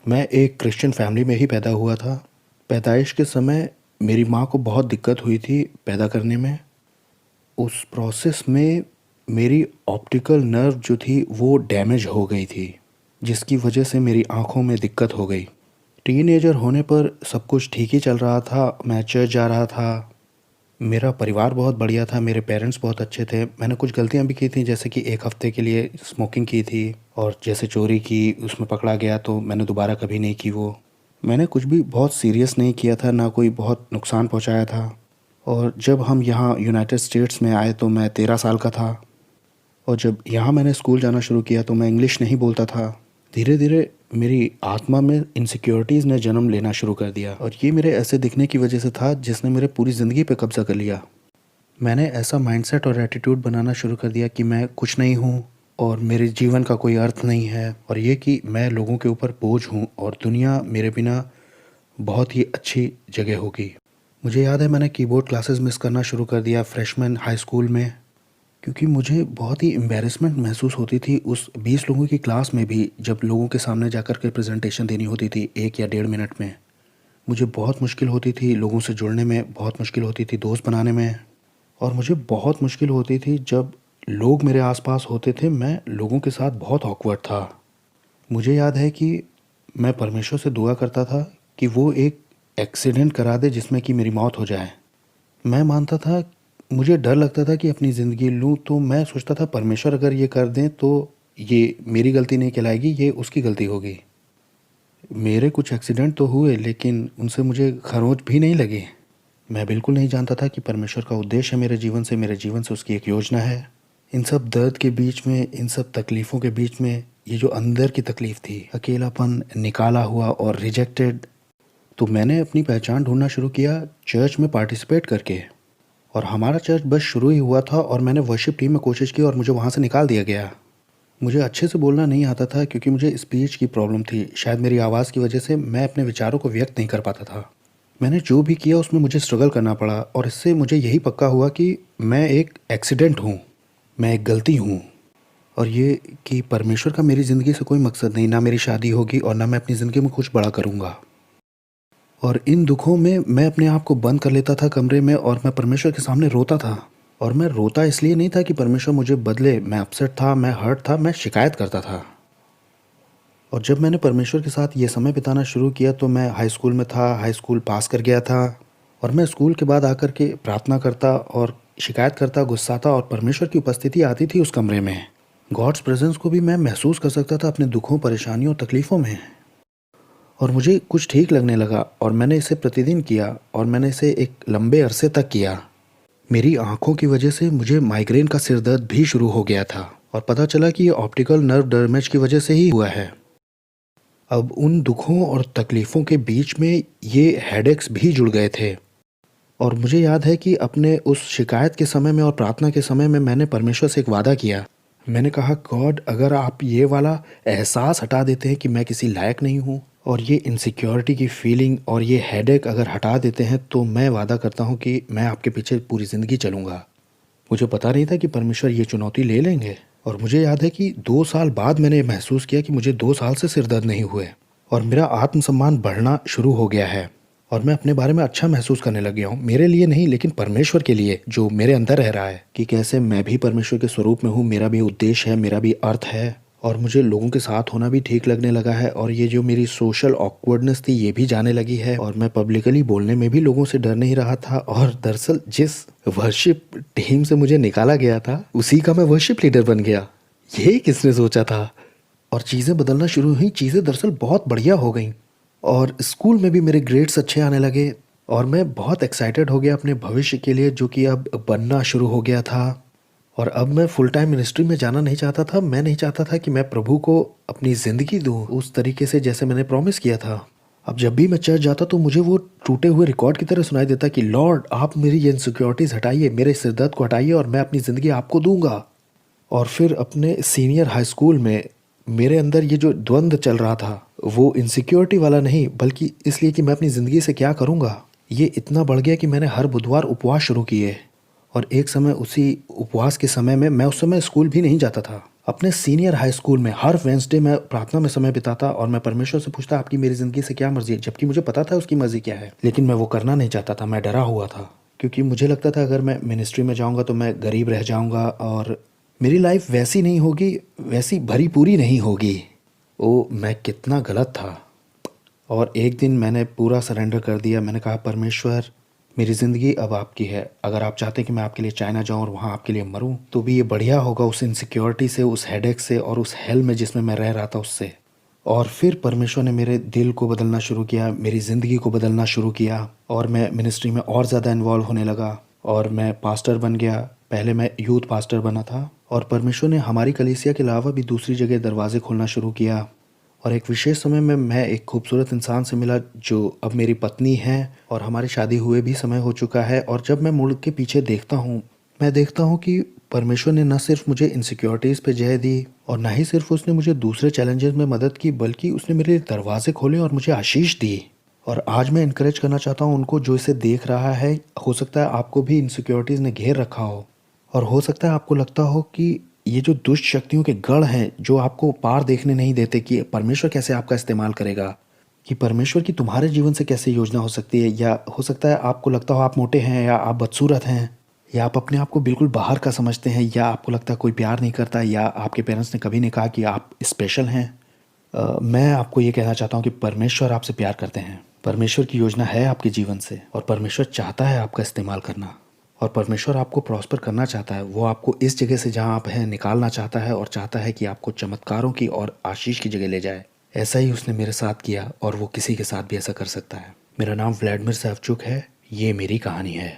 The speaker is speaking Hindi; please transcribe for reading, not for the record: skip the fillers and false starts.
मैं एक क्रिश्चियन फैमिली में ही पैदा हुआ था। पैदाइश के समय मेरी माँ को बहुत दिक्कत हुई थी पैदा करने में। उस प्रोसेस में मेरी ऑप्टिकल नर्व जो थी वो डैमेज हो गई थी, जिसकी वजह से मेरी आँखों में दिक्कत हो गई। टीनेजर होने पर सब कुछ ठीक ही चल रहा था, मैं चर्च जा रहा था, मेरा परिवार बहुत बढ़िया था, मेरे पेरेंट्स बहुत अच्छे थे। मैंने कुछ गलतियाँ भी की थी, जैसे कि 1 हफ़्ते के लिए स्मोकिंग की थी और जैसे चोरी की, उसमें पकड़ा गया तो मैंने दोबारा कभी नहीं की वो। मैंने कुछ भी बहुत सीरियस नहीं किया था, ना कोई बहुत नुकसान पहुंचाया था। और जब हम यहाँ यूनाइटेड स्टेट्स में आए तो मैं 13 साल का था, और जब यहाँ मैंने स्कूल जाना शुरू किया तो मैं इंग्लिश नहीं बोलता था। धीरे धीरे मेरी आत्मा में इनसिक्योरिटीज़ ने जन्म लेना शुरू कर दिया, और ये मेरे ऐसे दिखने की वजह से था जिसने मेरे पूरी ज़िंदगी पे कब्ज़ा कर लिया। मैंने ऐसा माइंडसेट और एटीट्यूड बनाना शुरू कर दिया कि मैं कुछ नहीं हूँ और मेरे जीवन का कोई अर्थ नहीं है, और ये कि मैं लोगों के ऊपर बोझ हूँ और दुनिया मेरे बिना बहुत ही अच्छी जगह होगी। मुझे याद है मैंने कीबोर्ड क्लासेस मिस करना शुरू कर दिया फ्रेशमैन हाई स्कूल में, क्योंकि मुझे बहुत ही एम्बैरेसमेंट महसूस होती थी उस 20 लोगों की क्लास में भी, जब लोगों के सामने जाकर के प्रेजेंटेशन देनी होती थी 1 या 1.5 मिनट में। मुझे बहुत मुश्किल होती थी लोगों से जुड़ने में, बहुत मुश्किल होती थी दोस्त बनाने में, और मुझे बहुत मुश्किल होती थी जब लोग मेरे आसपास होते थे। मैं लोगों के साथ बहुत ऑकवर्ड था। मुझे याद है कि मैं परमेश्वर से दुआ करता था कि वो एक एक्सीडेंट करा दे जिसमें कि मेरी मौत हो जाए। मैं मानता था, मुझे डर लगता था कि अपनी ज़िंदगी लूँ, तो मैं सोचता था परमेश्वर अगर ये कर दें तो ये मेरी गलती नहीं कहलाएगी, ये उसकी गलती होगी। मेरे कुछ एक्सीडेंट तो हुए, लेकिन उनसे मुझे खरोंच भी नहीं लगी। मैं बिल्कुल नहीं जानता था कि परमेश्वर का उद्देश्य है मेरे जीवन से उसकी एक योजना है। इन सब दर्द के बीच में, इन सब तकलीफ़ों के बीच में, ये जो अंदर की तकलीफ़ थी, अकेलापन, निकाला हुआ और रिजेक्टेड, तो मैंने अपनी पहचान ढूंढना शुरू किया चर्च में पार्टिसिपेट करके। और हमारा चर्च बस शुरू ही हुआ था और मैंने वर्शिप टीम में कोशिश की और मुझे वहाँ से निकाल दिया गया। मुझे अच्छे से बोलना नहीं आता था क्योंकि मुझे स्पीच की प्रॉब्लम थी। शायद मेरी आवाज़ की वजह से मैं अपने विचारों को व्यक्त नहीं कर पाता था। मैंने जो भी किया उसमें मुझे स्ट्रगल करना पड़ा, और इससे मुझे यही पक्का हुआ कि मैं एक एक्सीडेंट हूँ, मैं एक गलती हूँ, और ये कि परमेश्वर का मेरी ज़िंदगी से कोई मकसद नहीं, ना मेरी शादी होगी और ना मैं अपनी ज़िंदगी में कुछ बड़ा करूँगा। और इन दुखों में मैं अपने आप को बंद कर लेता था कमरे में और मैं परमेश्वर के सामने रोता था। और मैं रोता इसलिए नहीं था कि परमेश्वर मुझे बदले, मैं अपसेट था, मैं हर्ट था, मैं शिकायत करता था। और जब मैंने परमेश्वर के साथ ये समय बिताना शुरू किया तो मैं हाई स्कूल में था, हाई स्कूल पास कर गया था, और मैं स्कूल के बाद आकर के प्रार्थना करता और शिकायत करता, गुस्साता, और परमेश्वर की उपस्थिति आती थी उस कमरे में। गॉड्स प्रेजेंस को भी मैं महसूस कर सकता था अपने दुखों, परेशानियों, तकलीफ़ों में। और मुझे कुछ ठीक लगने लगा और मैंने इसे प्रतिदिन किया, और मैंने इसे एक लंबे अरसे तक किया। मेरी आँखों की वजह से मुझे माइग्रेन का सिर दर्द भी शुरू हो गया था, और पता चला कि ये ऑप्टिकल नर्व डैमेज की वजह से ही हुआ है। अब उन दुखों और तकलीफ़ों के बीच में ये हेडेक्स भी जुड़ गए थे। और मुझे याद है कि अपने उस शिकायत के समय में और प्रार्थना के समय में मैंने परमेश्वर से एक वादा किया। मैंने कहा, गॉड, अगर आप ये वाला एहसास हटा देते हैं कि मैं किसी लायक नहीं हूँ, और ये इनसिक्योरिटी की फीलिंग और ये हेडेक अगर हटा देते हैं, तो मैं वादा करता हूँ कि मैं आपके पीछे पूरी ज़िंदगी चलूँगा। मुझे पता नहीं था कि परमेश्वर ये चुनौती ले लेंगे। और मुझे याद है कि 2 साल बाद मैंने महसूस किया कि मुझे 2 साल से सिर दर्द नहीं हुए, और मेरा आत्मसम्मान बढ़ना शुरू हो गया है, और मैं अपने बारे में अच्छा महसूस करने लग गया हूँ। मेरे लिए नहीं, लेकिन परमेश्वर के लिए जो मेरे अंदर रह रहा है, कि कैसे मैं भी परमेश्वर के स्वरूप में हूँ, मेरा भी उद्देश्य है, मेरा भी अर्थ है, और मुझे लोगों के साथ होना भी ठीक लगने लगा है। और ये जो मेरी सोशल ऑकवर्डनेस थी ये भी जाने लगी है, और मैं पब्लिकली बोलने में भी लोगों से डर नहीं रहा था। और दरअसल जिस वर्शिप टीम से मुझे निकाला गया था उसी का मैं वर्शिप लीडर बन गया। यही किसने सोचा था। और चीज़ें बदलना शुरू हुई, चीज़ें दरअसल बहुत बढ़िया हो गई, और स्कूल में भी मेरे ग्रेड्स अच्छे आने लगे, और मैं बहुत एक्साइटेड हो गया अपने भविष्य के लिए जो कि अब बनना शुरू हो गया था। और अब मैं फुल टाइम मिनिस्ट्री में जाना नहीं चाहता था। मैं नहीं चाहता था कि मैं प्रभु को अपनी ज़िंदगी दूँ उस तरीके से जैसे मैंने प्रॉमिस किया था। अब जब भी मैं चर्च जाता तो मुझे वो टूटे हुए रिकॉर्ड की तरह सुनाई देता कि लॉर्ड, आप मेरी ये इनसिक्योरिटीज़ हटाइए, मेरे सिर दर्द को हटाइए, और मैं अपनी ज़िंदगी आपको दूंगा। और फिर अपने सीनियर हाई स्कूल में मेरे अंदर ये जो द्वंद्व चल रहा था, वो इनसिक्योरिटी वाला नहीं, बल्कि इसलिए कि मैं अपनी ज़िंदगी से क्या करूँगा, ये इतना बढ़ गया कि मैंने हर बुधवार उपवास शुरू किए। और एक समय उसी उपवास के समय में मैं उस समय स्कूल भी नहीं जाता था। अपने सीनियर हाई स्कूल में हर वेंसडे मैं प्रार्थना में समय बिताता और मैं परमेश्वर से पूछता आपकी मेरी ज़िंदगी से क्या मर्ज़ी है, जबकि मुझे पता था उसकी मर्ज़ी क्या है। लेकिन मैं वो करना नहीं चाहता था, मैं डरा हुआ था, क्योंकि मुझे लगता था अगर मैं मिनिस्ट्री में जाऊँगा तो मैं गरीब रह जाऊँगा और मेरी लाइफ़ वैसी नहीं होगी, वैसी भरी-पूरी नहीं होगी। ओह! मैं कितना गलत था। और एक दिन मैंने पूरा सरेंडर कर दिया। मैंने कहा परमेश्वर, मेरी ज़िंदगी अब आपकी है। अगर आप चाहते हैं कि मैं आपके लिए चाइना जाऊँ और वहाँ आपके लिए मरूँ, तो भी ये बढ़िया होगा उस इनसिक्योरिटी से, उस हेडेक से और उस हेल में जिसमें मैं रह रहा था उससे। और फिर परमेश्वर ने मेरे दिल को बदलना शुरू किया, मेरी ज़िंदगी को बदलना शुरू किया और मैं मिनिस्ट्री में और ज़्यादा इन्वॉल्व होने लगा और मैं पास्टर बन गया। पहले मैं यूथ पास्टर बना था और परमेश्वर ने हमारी कलीसिया के अलावा भी दूसरी जगह दरवाजे खोलना शुरू किया। और एक विशेष समय में मैं एक खूबसूरत इंसान से मिला जो अब मेरी पत्नी है और हमारी शादी हुए भी समय हो चुका है। और जब मैं मुड़ के पीछे देखता हूँ, मैं देखता हूँ कि परमेश्वर ने न सिर्फ मुझे इनसिक्योरिटीज़ पे जय दी और ना ही सिर्फ उसने मुझे दूसरे चैलेंजेस में मदद की, बल्कि उसने मेरे लिए दरवाजे खोले और मुझे आशीष दी। और आज मैं इनकरेज करना चाहता हूँ उनको जो इसे देख रहा है। हो सकता है आपको भी इनसिक्योरिटीज़ ने घेर रखा हो और हो सकता है आपको लगता हो कि ये जो दुष्ट शक्तियों के गढ़ हैं जो आपको पार देखने नहीं देते कि परमेश्वर कैसे आपका इस्तेमाल करेगा, कि परमेश्वर की तुम्हारे जीवन से कैसे योजना हो सकती है। या हो सकता है आपको लगता हो आप मोटे हैं या आप बदसूरत हैं या आप अपने आप को बिल्कुल बाहर का समझते हैं या आपको लगता है कोई प्यार नहीं करता या आपके पेरेंट्स ने कभी नहीं कहा कि आप स्पेशल हैं। मैं आपको ये कहना चाहता हूँ कि परमेश्वर आपसे प्यार करते हैं। परमेश्वर की योजना है आपके जीवन से और परमेश्वर चाहता है आपका इस्तेमाल करना और परमेश्वर आपको प्रॉस्पर करना चाहता है। वो आपको इस जगह से जहाँ आप हैं निकालना चाहता है और चाहता है कि आपको चमत्कारों की और आशीष की जगह ले जाए। ऐसा ही उसने मेरे साथ किया और वो किसी के साथ भी ऐसा कर सकता है। मेरा नाम व्लादिमीर सैवचुक है। ये मेरी कहानी है।